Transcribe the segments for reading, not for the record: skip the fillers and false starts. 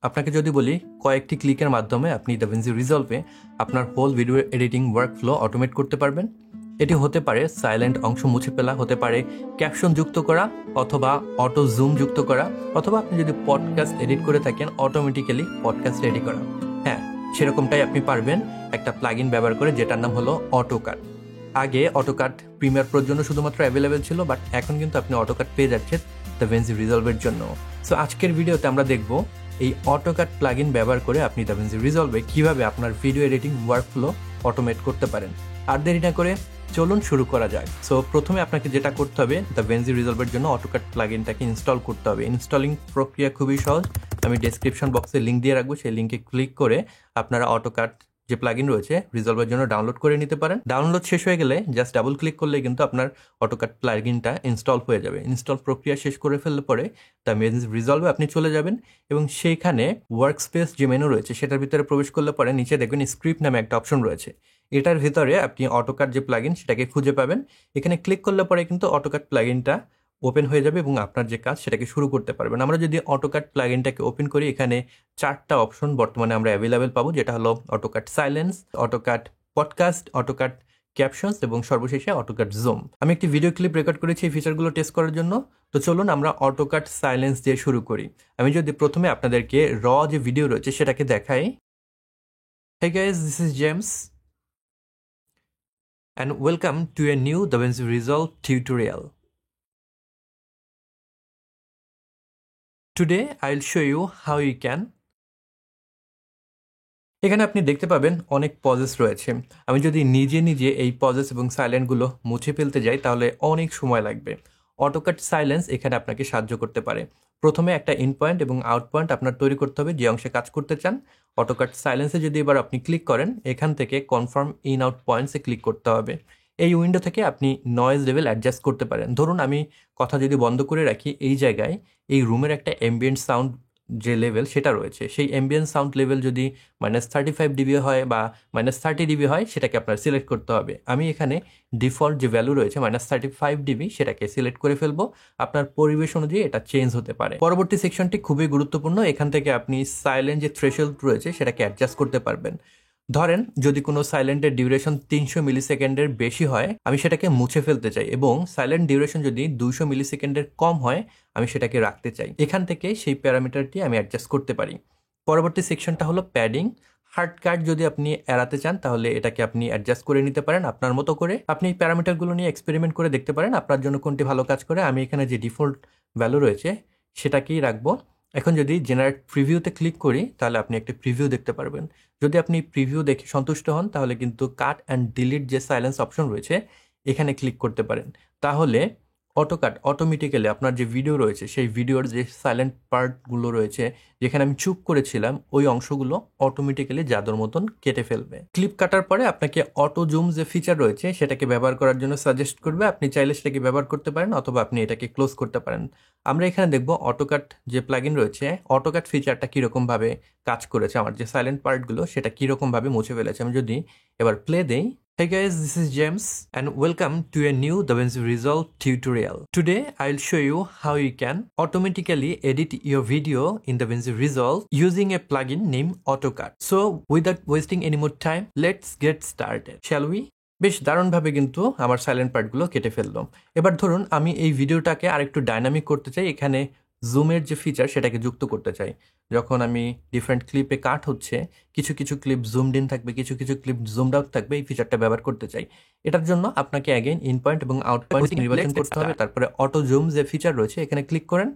আপনাকে যদি বলি কয়েকটি ক্লিকের মাধ্যমে আপনি DaVinci Resolve আপনার whole video editing workflow automate করতে পারবেন। এটি হতে পারে সাইলেন্ট অংশ মুছে ফেলা, হতে পারে ক্যাপশন যুক্ত করা, অথবা অটো জুম যুক্ত করা, অথবা আপনি যদি পডকাস্ট এডিট করে থাকেন অটোমেটিক্যালি পডকাস্ট রেডি করা। হ্যাঁ, সেরকমটাই আপনি পারবেন একটা প্লাগইন ব্যবহার করে, যেটার নাম হলো অটোকাট। আগে অটোকাট প্রিমিয়ার প্রোর জন্য শুধুমাত্র অ্যাভেলেবেল ছিল, বাট এখন কিন্তু আপনি অটোকাট পেয়ে যাচ্ছেন DaVinci Resolve-এর জন্য। সো আজকের ভিডিওতে আমরা দেখব এই অটোকাট প্লাগইন ব্যবহার করে আপনি DaVinci Resolve-এ কিভাবে আপনার ভিডিও এডিটিং ওয়ার্কফ্লো অটোমেট করতে পারেন। আর দেরি না করে চলুন শুরু করা যাক। সো প্রথমে আপনাকে যেটা করতে হবে, DaVinci Resolve-এর জন্য অটোকাট প্লাগইনটাকে ইনস্টল করতে হবে। ইনস্টলিং প্রক্রিয়া খুবই সহজ, আমি ডেসক্রিপশন বক্সে লিঙ্ক দিয়ে রাখবো, সেই লিঙ্কে ক্লিক করে আপনারা অটোকাট যে প্লাগইন রয়েছে রিজলভের জন্য ডাউনলোড করে নিতে পারেন। ডাউনলোড শেষ হয়ে গেলে জাস্ট ডাবল ক্লিক করলে কিন্তু আপনার অটোকাট প্লাগইনটা ইনস্টল হয়ে যাবে। ইনস্টল প্রক্রিয়া শেষ করে ফেললে পরে DaVinci Resolve আপনি চলে যাবেন এবং সেইখানে ওয়ার্ক স্পেস যে মেনু রয়েছে সেটার ভিতরে প্রবেশ করলে পরে নিচে দেখবেন স্ক্রিপ্ট নামে একটা অপশন রয়েছে। এটার ভিতরে আপনি অটোকাট যে প্লাগইন সেটাকে খুঁজে পাবেন। এখানে ক্লিক করলে পরে কিন্তু অটোকাট প্লাগইনটা ওপেন হয়ে যাবে এবং আপনার যে কাজ সেটাকে শুরু করতে পারবেন। আমরা যদি অটোকাট প্লাগইনটাকে ওপেন করি, এখানে 4টা অপশন বর্তমানে আমরা অ্যাভেলেবেল পাবো, যেটা হলো auto cut silence, auto cut podcast, auto cut captions এবং সর্বশেষে অটোকাট জুম। আমি একটি ভিডিও ক্লিপ রেকর্ড করেছি এই ফিচারগুলো টেস্ট করার জন্য। তো চলুন আমরা অটোকাট সাইলেন্স দিয়ে শুরু করি। আমি যদি প্রথমে আপনাদেরকে যে ভিডিও রয়েছে সেটাকে দেখাই। Hey guys, this is James and welcome to a new DaVinci Resolve tutorial. Today I'll show you how you can. এখানে আপনি দেখতে পাবেন অনেক পজেস রয়েছে। আমি যদি নিজে নিজে এই পজেস এবং সাইলেন্টগুলো মুছে ফেলতে যাই তাহলে অনেক সময় লাগবে। অটোকাট সাইলেন্স এখানে আপনাকে সাহায্য করতে পারে। প্রথমে একটা ইন পয়েন্ট এবং আউট পয়েন্ট আপনার তৈরি করতে হবে যে অংশে কাজ করতে চান। অটোকাট সাইলেন্সে যদি এবার আপনি ক্লিক করেন, এখান থেকে কনফার্ম ইন আউট পয়েন্টসে ক্লিক করতে হবে। এই উইন্ডো থেকে আপনি নয়েজ লেভেল অ্যাডজাস্ট করতে পারেন। ধরুন আমি কথা যদি বন্ধ করে রাখি, এই জায়গায় এই রুমের একটা অ্যাম্বিয়েন্ট সাউন্ড যে লেভেল সেটা রয়েছে, সেই অ্যাম্বিয়েন্ট সাউন্ড লেভেল যদি -35 ডিবি হয় বা -30 ডিবি হয়, সেটাকে আপনার সিলেক্ট করতে হবে। আমি এখানে ডিফল্ট যে ভ্যালু রয়েছে -35 ডিবি সেটাকে সিলেক্ট করে ফেলবো। আপনার পরিবেশ অনুযায়ী এটা চেঞ্জ হতে পারে। পরবর্তী সেকশনটি খুবই গুরুত্বপূর্ণ। এখান থেকে আপনি সাইলেন্ট যে থ্রেশহোল্ড রয়েছে সেটাকে অ্যাডজাস্ট করতে পারবেন। ধরেন যদি কোনো সাইলেন্টের ডিউরেশন 300 মিলিসেকেন্ডের বেশি হয়, আমি সেটাকে মুছে ফেলতে চাই, এবং সাইলেন্ট ডিউরেশন যদি 200 মিলিসেকেন্ডের কম হয় আমি সেটাকে রাখতে চাই। এখান থেকে সেই প্যারামিটারটি আমি অ্যাডজাস্ট করতে পারি। পরবর্তী সেকশনটা হলো প্যাডিং। হার্ড কাট যদি আপনি এড়াতে চান তাহলে এটাকে আপনি অ্যাডজাস্ট করে নিতে পারেন আপনার মতো করে। আপনি এই প্যারামিটারগুলো নিয়ে এক্সপেরিমেন্ট করে দেখতে পারেন আপনার জন্য কোনটি ভালো কাজ করে। আমি এখানে যে ডিফল্ট ভ্যালু রয়েছে সেটাকেই রাখবো। এখন যদি জেনারেট প্রিভিউতে ক্লিক করি তাহলে আপনি একটা প্রিভিউ দেখতে পারবেন। যদি আপনি প্রিভিউ দেখে সন্তুষ্ট হন তাহলে কিন্তু কাট অ্যান্ড ডিলিট যে সাইলেন্স অপশন রয়েছে এখানে ক্লিক করতে পারেন। তাহলে অটোকাট অটোমেটিক্যালি আপনার যে ভিডিও রয়েছে সেই ভিডিওর যে সাইলেন্ট পার্টগুলো রয়েছে, যেখানে আমি চুপ করেছিলাম, ওই অংশগুলো অটোমেটিক্যালি জাদুর মতন কেটে ফেলবে। ক্লিপ কাটার পরে আপনাকে অটো জুম যে ফিচার রয়েছে সেটাকে ব্যবহার করার জন্য সাজেস্ট করবে। আপনি চাইলে সেটাকে ব্যবহার করতে পারেন অথবা আপনি এটাকে ক্লোজ করতে পারেন। আমরা এখানে দেখব অটোকাট যে প্লাগইন রয়েছে, অটোকাট ফিচারটা কীরকমভাবে কাজ করেছে, আমার যে সাইলেন্ট পার্টগুলো সেটা কীরকমভাবে মুছে ফেলেছে। আমি যদি এবার প্লে দেই। Hey guys, this is James and welcome to a new DaVinci Resolve tutorial. Today I'll show you how you can automatically edit your video in DaVinci Resolve using a plugin named AutoCut. So without wasting any more time, let's get started. Shall we? বেশ দারুণভাবে কিন্তু আমার silent পার্টগুলো কেটে ফেললাম। এবার ধরুন আমি এই ভিডিওটাকে আরেকটু ডাইনামিক করতে চাই, এখানে জুমের যে ফিচার সেটাকে যুক্ত করতে চাই। যখন আমি ডিফারেন্ট ক্লিপে কাট হচ্ছে, কিছু কিছু ক্লিপ জুমড ইন থাকবে, কিছু কিছু ক্লিপ জুমড আউট থাকবে, এই ফিচারটা ব্যবহার করতে চাই। এটার জন্য আপনাকে অ্যাগেন ইন পয়েন্ট এবং আউট পয়েন্ট নির্বাচন করতে হবে। তারপরে অটো জুম যে ফিচার রয়েছে এখানে ক্লিক করেন।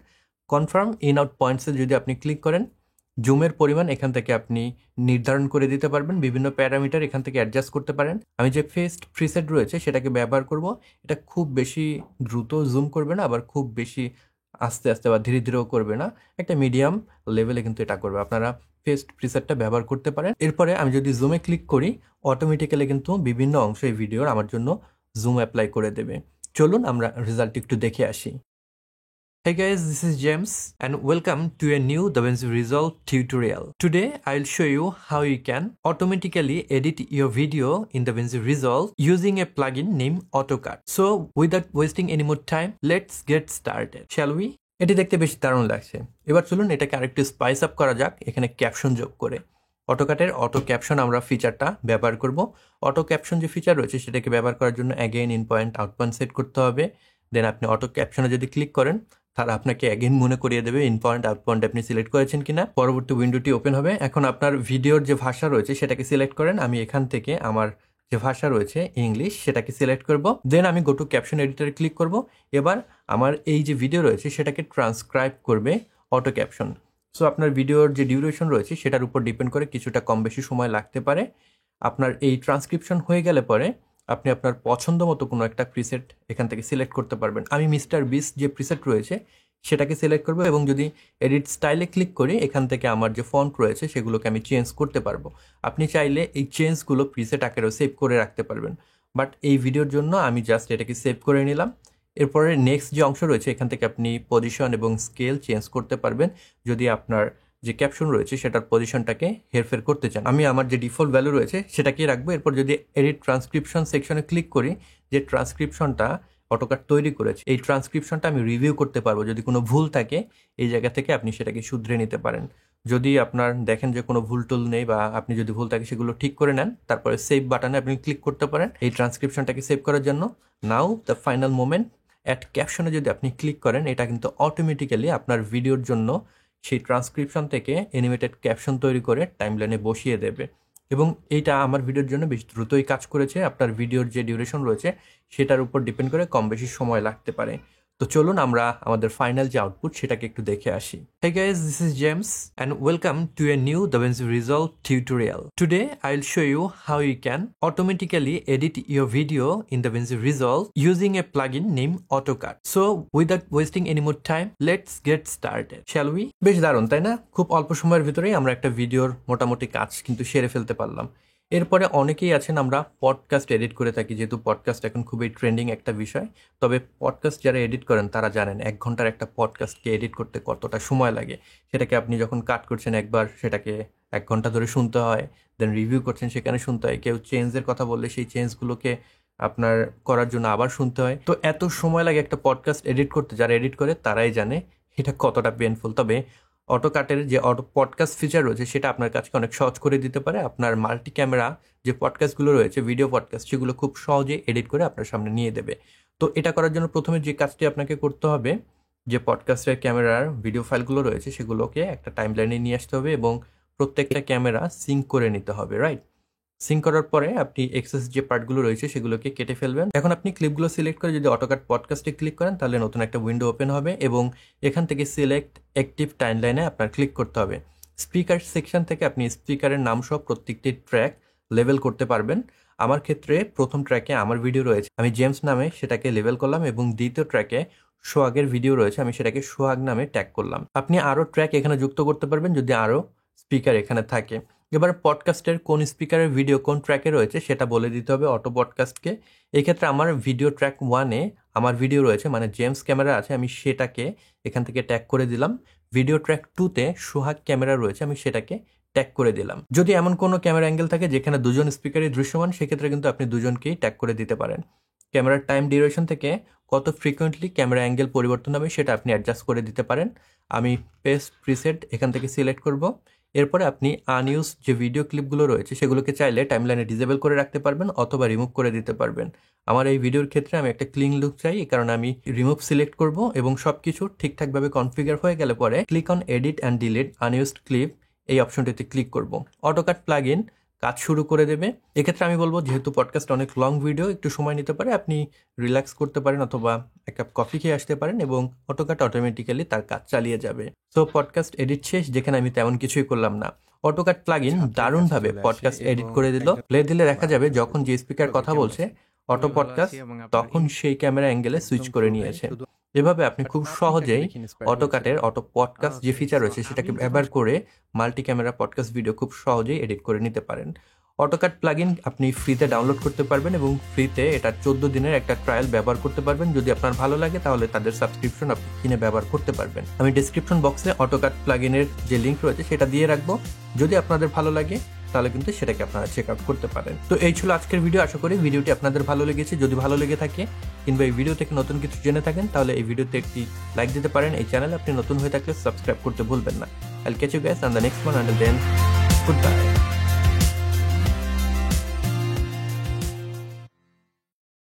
কনফার্ম ইন আউট পয়েন্টসে যদি আপনি ক্লিক করেন, জুমের পরিমাণ এখান থেকে আপনি নির্ধারণ করে দিতে পারবেন। বিভিন্ন প্যারামিটার এখান থেকে অ্যাডজাস্ট করতে পারেন। আমি যে ফেস্ট প্রিসেট রয়েছে সেটাকে ব্যবহার করব। এটা খুব বেশি দ্রুত জুম করবে না, আবার খুব বেশি আস্তে আস্তে বা ধীরে ধীরেও করবে না, একটা মিডিয়াম লেভেলে কিন্তু এটা করবে। আপনারা ফেস্ট প্রিসেটটা ব্যবহার করতে পারেন। এরপরে আমি যদি জুমে ক্লিক করি, অটোমেটিক্যালি কিন্তু বিভিন্ন অংশ এই ভিডিওর আমার জন্য জুম অ্যাপ্লাই করে দেবে। চলুন আমরা রেজাল্ট একটু দেখে আসি। Hey guys, this is James and welcome to a new DaVinci Resolve tutorial. Today I'll show you how you can automatically edit your video in DaVinci Resolve using a plugin named AutoCut. So without wasting any more time, let's get started. Shall we? এটি দেখতে বেশ দারুণ লাগছে। এবার চলুন এটাকে আরেকটু spice up করা যাক এখানে ক্যাপশন যোগ করে। অটোকাটের অটো ক্যাপশন আমরা ফিচারটা ব্যবহার করব। অটো ক্যাপশন যে ফিচার রয়েছে সেটাকে ব্যবহার করার জন্য again in point out point set করতে হবে। দেন আপনি অটো ক্যাপশনে যদি ক্লিক করেন তাহলে আপনাকে অ্যাগেইন মনে করিয়ে দেবে ইন পয়েন্ট আউট পয়েন্ট আপনি সিলেক্ট করেছেন কিনা। পরবর্তী উইন্ডোটি ওপেন হবে। এখন আপনার ভিডিওর যে ভাষা রয়েছে সেটাকে সিলেক্ট করেন। আমি এখান থেকে আমার যে ভাষা রয়েছে ইংলিশ সেটাকে সিলেক্ট করব। দেন আমি গো টু ক্যাপশন এডিটরে ক্লিক করব। এবার আমার এই যে ভিডিও রয়েছে সেটাকে ট্রান্সক্রাইব করবে অটো ক্যাপশন। সো আপনার ভিডিওর যে ডিউরেশন রয়েছে সেটার উপর ডিপেন্ড করে কিছুটা কম বেশি সময় লাগতে পারে। আপনার এই ট্রান্সক্রিপশন হয়ে গেলে পরে আপনি আপনার পছন্দ মতো কোনো একটা প্রিসেট এখান থেকে সিলেক্ট করতে পারবেন। আমি মিস্টার বিস যে প্রিসেট রয়েছে সেটাকে সিলেক্ট করবো এবং যদি এডিট স্টাইলে ক্লিক করি এখান থেকে আমার যে ফন্ট রয়েছে সেগুলোকে আমি চেঞ্জ করতে পারবো। আপনি চাইলে এই চেঞ্জগুলো প্রিসেট আকারেও সেভ করে রাখতে পারবেন, বাট এই ভিডিওর জন্য আমি জাস্ট এটাকে সেভ করে নিলাম। এরপরে নেক্সট যে অংশ রয়েছে এখান থেকে আপনি পজিশন এবং স্কেল চেঞ্জ করতে পারবেন যদি আপনার যে ক্যাপশন রয়েছে সেটার পজিশনটাকে হেরফের করতে চান। আমি আমার যে ডিফল্ট ভ্যালু রয়েছে সেটাকেই রাখবো। এরপর যদি এডিট ট্রান্সক্রিপশন সেকশনে ক্লিক করি, যে ট্রান্সক্রিপশনটা অটোকাট তৈরি করেছে এই ট্রান্সক্রিপশনটা আমি রিভিউ করতে পারবো। যদি কোনো ভুল থাকে এই জায়গা থেকে আপনি সেটাকে শুধরে নিতে পারেন। যদি আপনার দেখেন যে কোনো ভুল টুল নেই বা আপনি যদি ভুল থাকে সেগুলো ঠিক করে নেন, তারপরে সেভ বাটনে আপনি ক্লিক করতে পারেন এই ট্রান্সক্রিপশনটাকে সেভ করার জন্য। নাও দ্য ফাইনাল মোমেন্ট, অ্যাড ক্যাপশনে যদি আপনি ক্লিক করেন এটা কিন্তু অটোমেটিক্যালি আপনার ভিডিওর জন্য সেই ট্রান্সক্রিপশন থেকে অ্যানিমেটেড ক্যাপশন তৈরি করে টাইমলাইনে বসিয়ে দেবে এবং এইটা আমার ভিডিওর জন্য বেশ দ্রুতই কাজ করেছে। আপনার ভিডিওর যে ডিউরেশন রয়েছে সেটার উপর ডিপেন্ড করে কম বেশি সময় লাগতে পারে। তো চলুন আমরা আমাদের ফাইনাল যে আউটপুট সেটাকে একটু দেখে আসি। Hey guys, this is James and welcome to a new DaVinci Resolve tutorial. Today I'll show you how you can automatically edit your video in DaVinci Resolve using a plugin named AutoCut. So without wasting any more time, let's get started. Shall we? বেশ দারুণ তাই না? খুব অল্প সময়ের ভিতরেই আমরা একটা ভিডিওর মোটামুটি কাজ কিন্তু সেরে ফেলতে পারলাম। এরপরে অনেকেই আছেন আমরা পডকাস্ট এডিট করে থাকি, যেহেতু পডকাস্ট এখন খুবই ট্রেন্ডিং একটা বিষয়। তবে পডকাস্ট যারা এডিট করেন তারা জানেন 1 ঘন্টার একটা পডকাস্টকে এডিট করতে কতটা সময় লাগে। সেটাকে আপনি যখন কাট করছেন একবার সেটাকে 1 ঘন্টা ধরে শুনতে হয়, দেন রিভিউ করছেন সেখানে শুনতে হয়, কেউ চেঞ্জের কথা বললে সেই চেঞ্জগুলোকে আপনার করার জন্য আবার শুনতে হয়। তো এত সময় লাগে একটা পডকাস্ট এডিট করতে, যারা এডিট করে তারাই জানে এটা কতটা পেনফুল। তবে অটোকাটের যে অটো পডকাস্ট ফিচার রয়েছে সেটা আপনার কাজকে অনেক সহজ করে দিতে পারে। আপনার মাল্টি ক্যামেরা যে পডকাস্টগুলো রয়েছে ভিডিও পডকাস্ট সেগুলো খুব সহজে এডিট করে আপনার সামনে নিয়ে দেবে। তো এটা করার জন্য প্রথমে যে কাজটি আপনাকে করতে হবে, যে পডকাস্টের ক্যামেরার ভিডিও ফাইলগুলো রয়েছে সেগুলোকে একটা টাইমলাইনে নিয়ে আসতে হবে এবং প্রত্যেকটা ক্যামেরা সিঙ্ক করে নিতে হবে, রাইট? সিঙ্ক করার পরে আপনি এক্সেস যে পার্টগুলো রয়েছে সেগুলোকে কেটে ফেলবেন। এখন আপনি ক্লিপগুলো সিলেক্ট করে যদি অটোকাট পডকাস্টে ক্লিক করেন তাহলে নতুন একটা উইন্ডো ওপেন হবে এবং এখান থেকে সিলেক্ট অ্যাক্টিভ টাইমলাইনে আপনার ক্লিক করতে হবে। স্পিকার সেকশন থেকে আপনি স্পিকারের নাম সহ প্রত্যেকটি ট্র্যাক লেভেল করতে পারবেন। আমার ক্ষেত্রে প্রথম ট্র্যাকে আমার ভিডিও রয়েছে, আমি জেমস নামে সেটাকে লেভেল করলাম এবং দ্বিতীয় ট্র্যাকে সোহাগের ভিডিও রয়েছে, আমি সেটাকে সোহাগ নামে ট্যাগ করলাম। আপনি আরও ট্র্যাক এখানে যুক্ত করতে পারবেন যদি আরও স্পিকার এখানে থাকে। এবার পডকাস্টের কোন স্পিকারের ভিডিও কোন ট্র্যাকে রয়েছে সেটা বলে দিতে হবে অটো পডকাস্টকে। এই ক্ষেত্রে আমার ভিডিও ট্র্যাক 1-এ আমার ভিডিও রয়েছে, মানে জেমস ক্যামেরা আছে, আমি সেটাকে এখান থেকে ট্যাগ করে দিলাম। ভিডিও ট্র্যাক 2-তে সোহাগ ক্যামেরা রয়েছে, আমি সেটাকে ট্যাগ করে দিলাম। যদি এমন কোনো ক্যামেরা অ্যাঙ্গেল থাকে যেখানে দুজন স্পিকারই দৃশ্যমান সেক্ষেত্রে কিন্তু আপনি দুজনকেই ট্যাগ করে দিতে পারেন। ক্যামেরার টাইম ডিউরেশন থেকে কত ফ্রিকোয়েন্টলি ক্যামেরা অ্যাঙ্গেল পরিবর্তন হবে সেটা আপনি অ্যাডজাস্ট করে দিতে পারেন। আমি পেস্ট প্রিসেট এখান থেকে সিলেক্ট করব। এরপরে আপনি আনইউজ যে ভিডিও ক্লিপগুলো রয়েছে সেগুলোকে চাইলে টাইমলাইনে ডিসেবল করে রাখতে পারবেন অথবা রিমুভ করে দিতে পারবেন। আমার এই ভিডিওর ক্ষেত্রে আমি একটা ক্লিন লুক চাই, এই কারণে আমি রিমুভ সিলেক্ট করব এবং সব কিছু ঠিকঠাকভাবে কনফিগার হয়ে গেলে পরে click on edit and delete unused clip এই অপশনটিতে ক্লিক করব। অটোকাট প্লাগইন কাজ শুরু করে দেবে। এক্ষেত্রে আমি বলবো যেহেতু পডকাস্ট অনেক লং ভিডিও একটু সময় নিতে পারে, আপনি রিল্যাক্স করতে পারেন অথবা এক কাপ কফি খেয়ে আসতে পারেন এবং অটোকাট অটোমেটিক্যালি তার কাজ চালিয়ে যাবে। সো পডকাস্ট এডিট শেষ, যেখানে আমি তেমন কিছুই করলাম না। অটোকাট প্লাগইন দারুণভাবে পডকাস্ট এডিট করে দিল। প্লে দিলে দেখা যাবে যখন যে স্পিকার কথা বলছে অটো পডকাস্ট তখন সেই ক্যামেরা অ্যাঙ্গেলে সুইচ করে নিয়েছে। এভাবে আপনি খুব সহজেই অটোকাটের অটো পডকাস্ট যে ফিচার রয়েছে সেটাকে ব্যবহার করে মাল্টি ক্যামেরা পডকাস্ট ভিডিও খুব সহজেই এডিট করে নিতে পারেন। অটোকাট প্লাগইন আপনি ফ্রিতে ডাউনলোড করতে পারবেন এবং ফ্রিতে এটা 14 দিনের একটা ট্রায়াল ব্যবহার করতে পারবেন। যদি আপনার ভালো লাগে তাহলে তাদের সাবস্ক্রিপশন আপনি কিনে ব্যবহার করতে পারবেন। আমি ডেসক্রিপশন বক্সে অটোকাট প্লাগইনের যে লিঙ্ক রয়েছে সেটা দিয়ে রাখবো। যদি আপনাদের ভালো লাগে তাহলে কিন্তু সেটাকে আপনারা চেক আউট করতে পারেন। তো এই ছিল আজকের ভিডিও। আশা করি ভিডিওটি আপনাদের ভালো লেগেছে। যদি ভালো লেগে থাকে কিংবা এই ভিডিও থেকে নতুন কিছু জেনে থাকেন তাহলে এই ভিডিওতে একটি লাইক দিতে পারেন। এই চ্যানেলে আপনি নতুন হয়ে থাকলে সাবস্ক্রাইব করতে ভুলবেন না। I'll catch you guys on the next one. Until then, goodbye.